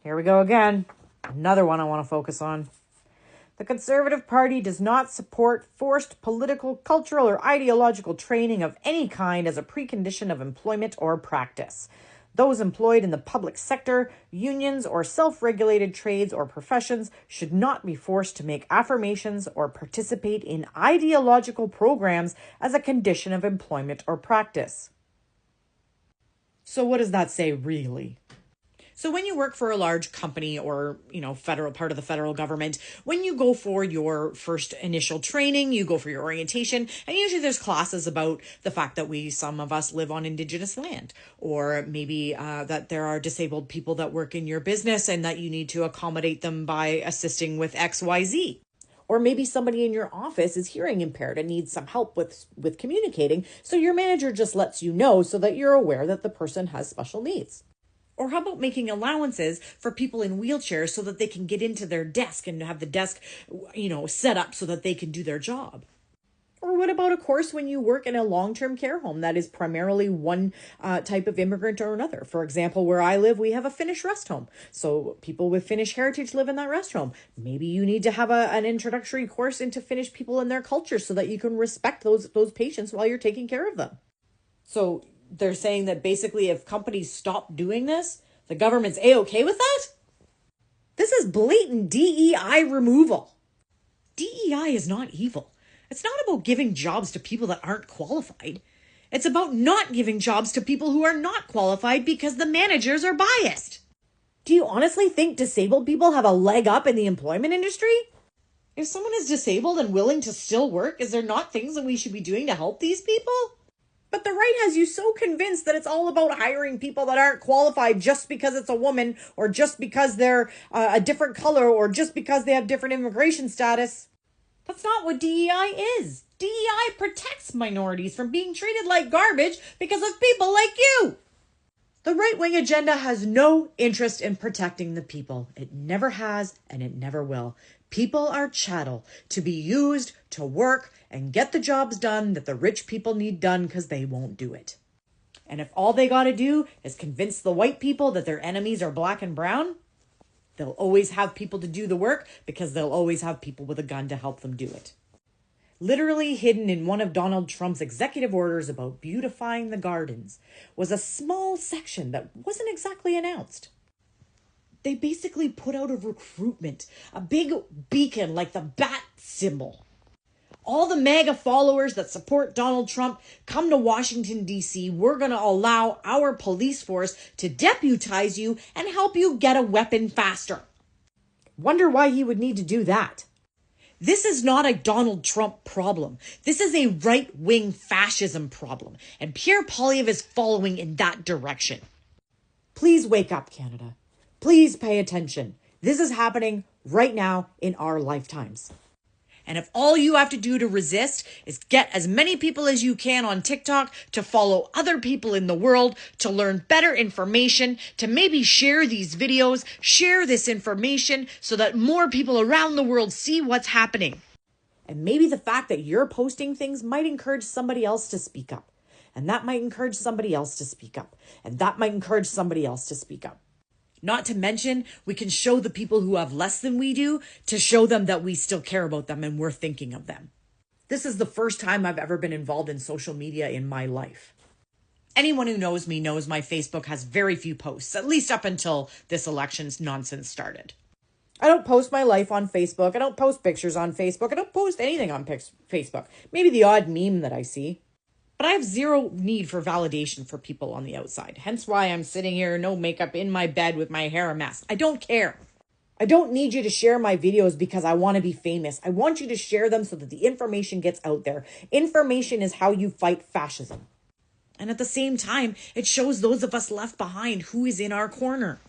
Here we go again. Another one I want to focus on. The Conservative Party does not support forced political, cultural, or ideological training of any kind as a precondition of employment or practice. Those employed in the public sector, unions, or self-regulated trades or professions should not be forced to make affirmations or participate in ideological programs as a condition of employment or practice. So what does that say really? So when you work for a large company or, federal part of the federal government, when you go for your first initial training, you go for your orientation, and usually there's classes about the fact that some of us live on Indigenous land, or maybe that there are disabled people that work in your business and that you need to accommodate them by assisting with XYZ. Or maybe somebody in your office is hearing impaired and needs some help with communicating, so your manager just lets you know so that you're aware that the person has special needs. Or how about making allowances for people in wheelchairs so that they can get into their desk and have the desk, set up so that they can do their job? Or what about, of course, when you work in a long-term care home that is primarily one type of immigrant or another? For example, where I live, we have a Finnish rest home. So people with Finnish heritage live in that rest home. Maybe you need to have an introductory course into Finnish people and their culture so that you can respect those patients while you're taking care of them. So they're saying that basically if companies stop doing this, the government's A-okay with that? This is blatant DEI removal. DEI is not evil. It's not about giving jobs to people that aren't qualified. It's about not giving jobs to people who are not qualified because the managers are biased. Do you honestly think disabled people have a leg up in the employment industry? If someone is disabled and willing to still work, is there not things that we should be doing to help these people? But the right has you so convinced that it's all about hiring people that aren't qualified just because it's a woman or just because they're a different color or just because they have different immigration status. That's not what DEI is. DEI protects minorities from being treated like garbage because of people like you. The right-wing agenda has no interest in protecting the people. It never has and it never will. People are chattel to be used to work and get the jobs done that the rich people need done because they won't do it. And if all they got to do is convince the white people that their enemies are black and brown, they'll always have people to do the work because they'll always have people with a gun to help them do it. Literally hidden in one of Donald Trump's executive orders about beautifying the gardens was a small section that wasn't exactly announced. They basically put out a recruitment, a big beacon like the bat symbol. All the MAGA followers that support Donald Trump come to Washington, D.C. We're going to allow our police force to deputize you and help you get a weapon faster. Wonder why he would need to do that. This is not a Donald Trump problem. This is a right-wing fascism problem, and Pierre Poilievre is following in that direction. Please wake up, Canada. Please pay attention. This is happening right now in our lifetimes. And if all you have to do to resist is get as many people as you can on TikTok to follow other people in the world, to learn better information, to maybe share these videos, share this information so that more people around the world see what's happening. And maybe the fact that you're posting things might encourage somebody else to speak up. And that might encourage somebody else to speak up. And that might encourage somebody else to speak up. Not to mention, we can show the people who have less than we do to show them that we still care about them and we're thinking of them. This is the first time I've ever been involved in social media in my life. Anyone who knows me knows my Facebook has very few posts, at least up until this election's nonsense started. I don't post my life on Facebook. I don't post pictures on Facebook. I don't post anything on Facebook. Maybe the odd meme that I see. But I have zero need for validation for people on the outside. Hence why I'm sitting here, no makeup, in my bed with my hair a mess. I don't care. I don't need you to share my videos because I want to be famous. I want you to share them so that the information gets out there. Information is how you fight fascism. And at the same time, it shows those of us left behind who is in our corner.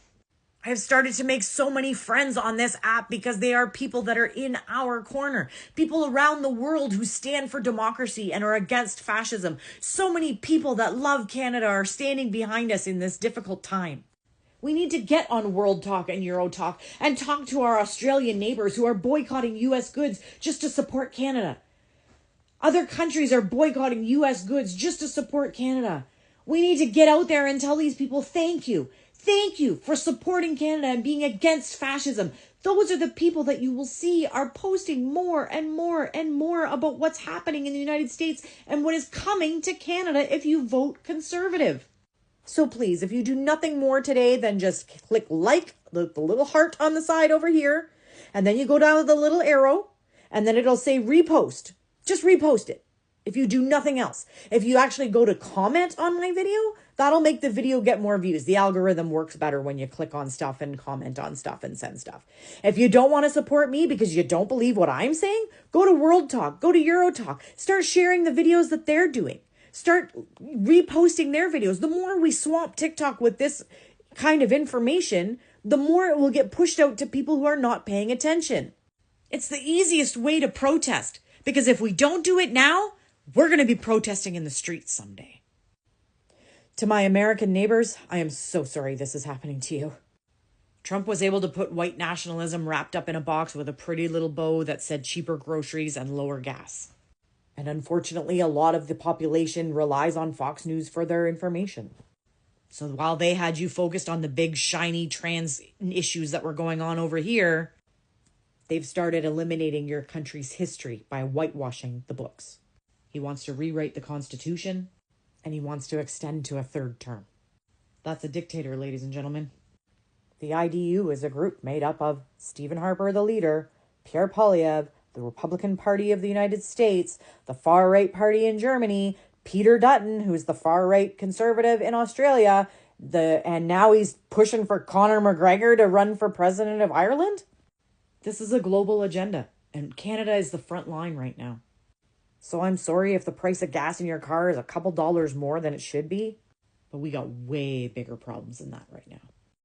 I have started to make so many friends on this app because they are people that are in our corner. People around the world who stand for democracy and are against fascism. So many people that love Canada are standing behind us in this difficult time. We need to get on World Talk and Euro Talk and talk to our Australian neighbors who are boycotting US goods just to support Canada. Other countries are boycotting US goods just to support Canada. We need to get out there and tell these people, thank you. Thank you for supporting Canada and being against fascism. Those are the people that you will see are posting more and more and more about what's happening in the United States and what is coming to Canada if you vote Conservative. So please, if you do nothing more today than just click like, the little heart on the side over here, and then you go down to the little arrow, and then it'll say repost. Just repost it. If you do nothing else. If you actually go to comment on my video, that'll make the video get more views. The algorithm works better when you click on stuff and comment on stuff and send stuff. If you don't want to support me because you don't believe what I'm saying, go to World Talk, go to Euro Talk, start sharing the videos that they're doing. Start reposting their videos. The more we swamp TikTok with this kind of information, the more it will get pushed out to people who are not paying attention. It's the easiest way to protest, because if we don't do it now, we're going to be protesting in the streets someday. To my American neighbors, I am so sorry this is happening to you. Trump was able to put white nationalism wrapped up in a box with a pretty little bow that said cheaper groceries and lower gas. And unfortunately, a lot of the population relies on Fox News for their information. So while they had you focused on the big, shiny trans issues that were going on over here, they've started eliminating your country's history by whitewashing the books. He wants to rewrite the Constitution, and he wants to extend to a third term. That's a dictator, ladies and gentlemen. The IDU is a group made up of Stephen Harper, the leader, Pierre Poilievre, the Republican Party of the United States, the far-right party in Germany, Peter Dutton, who's the far-right conservative in Australia, and now he's pushing for Conor McGregor to run for president of Ireland. This is a global agenda, and Canada is the front line right now. So I'm sorry if the price of gas in your car is a couple dollars more than it should be, but we got way bigger problems than that right now.